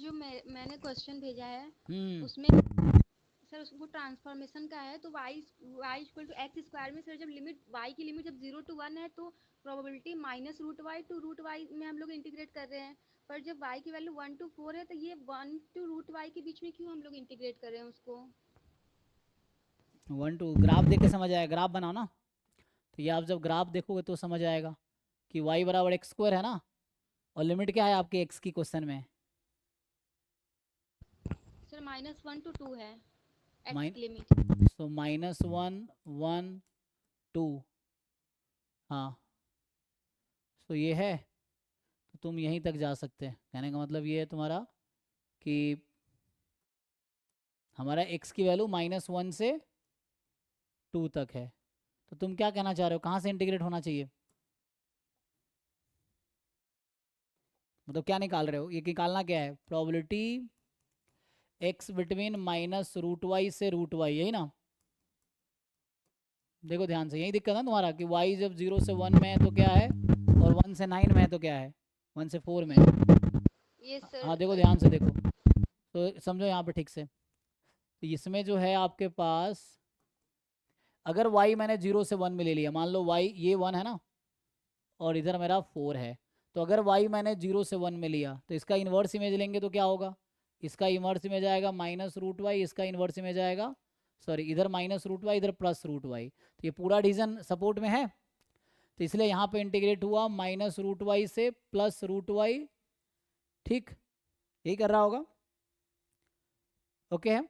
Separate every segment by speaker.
Speaker 1: जो मैंने क्वेश्चन भेजा है उसमें सर उसको ट्रांसफॉर्मेशन का है, तो y equal to x square में सर जब लिमिट y की लिमिट जब 0 to 1 है तो probability minus root y to root y में हम लोग इंटीग्रेट कर रहे हैं, पर जब y की वैल्यू 1 to 4 है तो ये 1 to रूट वाई के बीच में क्यों हम लोग इंटीग्रेट कर रहे हैं उसको?
Speaker 2: 1 2 ग्राफ देख के समझ आएगा, ग्राफ बनाओ ना। तो ये आप जब ग्राफ देखोगे तो समझ आएगा कि y बराबर एक्स स्क्वायर है ना, और लिमिट क्या है आपके x की क्वेश्चन में?
Speaker 1: सर -1 to 2 है x
Speaker 2: माइन
Speaker 1: की लिमिट।
Speaker 2: सो -1 1 2, हाँ। तो ये है, तो तुम यहीं तक जा सकते हैं। कहने का मतलब ये है तुम्हारा कि हमारा x की वैल्यू -1 से 2 तक है। तो तुम क्या कहना चाह रहे हो, कहाँ से इंटीग्रेट होना चाहिए? मतलब क्या निकाल रहे हो, ये निकालना क्या है? Probability x between minus root y से रूट वाई, यही ना? देखो ध्यान से, यही दिक्कत है तुम्हारा कि y जब 0 से 1 में है तो क्या है, और 1 से 9 में है तो क्या है, 1 से 4 में।
Speaker 1: ये
Speaker 2: हाँ
Speaker 1: सर
Speaker 2: देखो ध्यान से देखो, तो समझो यहाँ पे ठीक से। तो इसमें जो है आपके पास, अगर y मैंने 0 से 1 में ले लिया, मान लो y ये 1 है ना, और इधर मेरा 4 है, तो अगर y मैंने 0 से 1 में लिया तो इसका इन्वर्स इमेज लेंगे तो क्या होगा? इसका इन्वर्स इमेज आएगा माइनस रूट वाई, इसका इन्वर्स इमेज आएगा, सॉरी इधर माइनस रूट वाई इधर प्लस रूट वाई। तो ये पूरा डिवीजन सपोर्ट में है, तो इसलिए यहाँ पे इंटीग्रेट हुआ माइनस रूट वाई से प्लस रूट वाई। ठीक, यही कर रहा होगा। ओके है,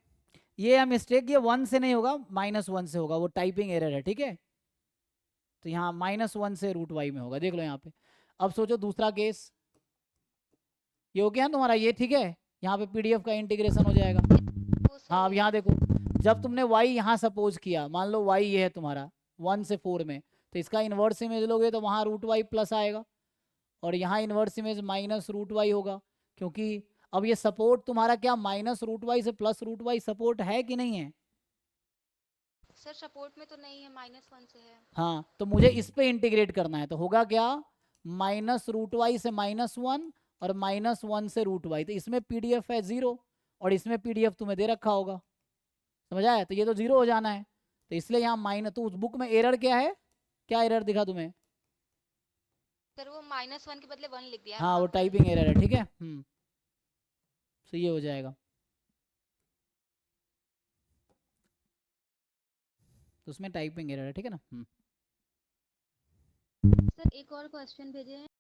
Speaker 2: ये है मिस्टेक, ये 1 से नहीं होगा, -1 से होगा, वो टाइपिंग एरर है। ठीक है, तो यहाँ -1 से रूट वाई में होगा, देख लो यहाँ पे। अब सोचो दूसरा केस, ये हो गया ना तुम्हारा, ये ठीक है, यहाँ पे पीडीएफ का इंटीग्रेशन हो जाएगा।
Speaker 1: वो
Speaker 2: हाँ
Speaker 1: सही
Speaker 2: अब
Speaker 1: है।
Speaker 2: यहाँ देखो, जब तुमने y यहाँ सपोज किया, मान लो y ये है तुम्हारा 1 से 4 में, तो इसका इन्वर्स इमेज लोगे तो वहाँ रूट वाई प्लस आएगा, और यहाँ inverse image minus root y होगा, क्योंकि अब ये सपोर्ट तुम्हारा क्या माइनस रूट वाई से प्लस रूट वाई सपोर्ट है कि नहीं है?
Speaker 1: सर सपोर्ट में तो नहीं है, -1 से है।
Speaker 2: हाँ, तो मुझे इस पे इंटीग्रेट करना है, तो होगा क्या, माइनस रूट वाई से -1 और -1 से रूट वाई, तो इसमें पीडीएफ है 0 और इसमें पीडीएफ तुम्हें दे रखा होगा, समझ आया? तो ये तो 0 हो जाना है, तो इसलिए यहाँ माइनस, तो उस बुक में एरर क्या है, क्या एरर दिखा तुम्हें?
Speaker 1: सर वो -1 के बदले 1 लिख दिया है
Speaker 2: हाँ
Speaker 1: वहाँ
Speaker 2: वो
Speaker 1: पर।
Speaker 2: टाइपिंग एरर है, ठीक है। तो ये हो जाएगा, तो उसमें टाइपिंग एरर है, ठीक है ना।
Speaker 1: सर एक और क्वेश्चन भेजे हैं।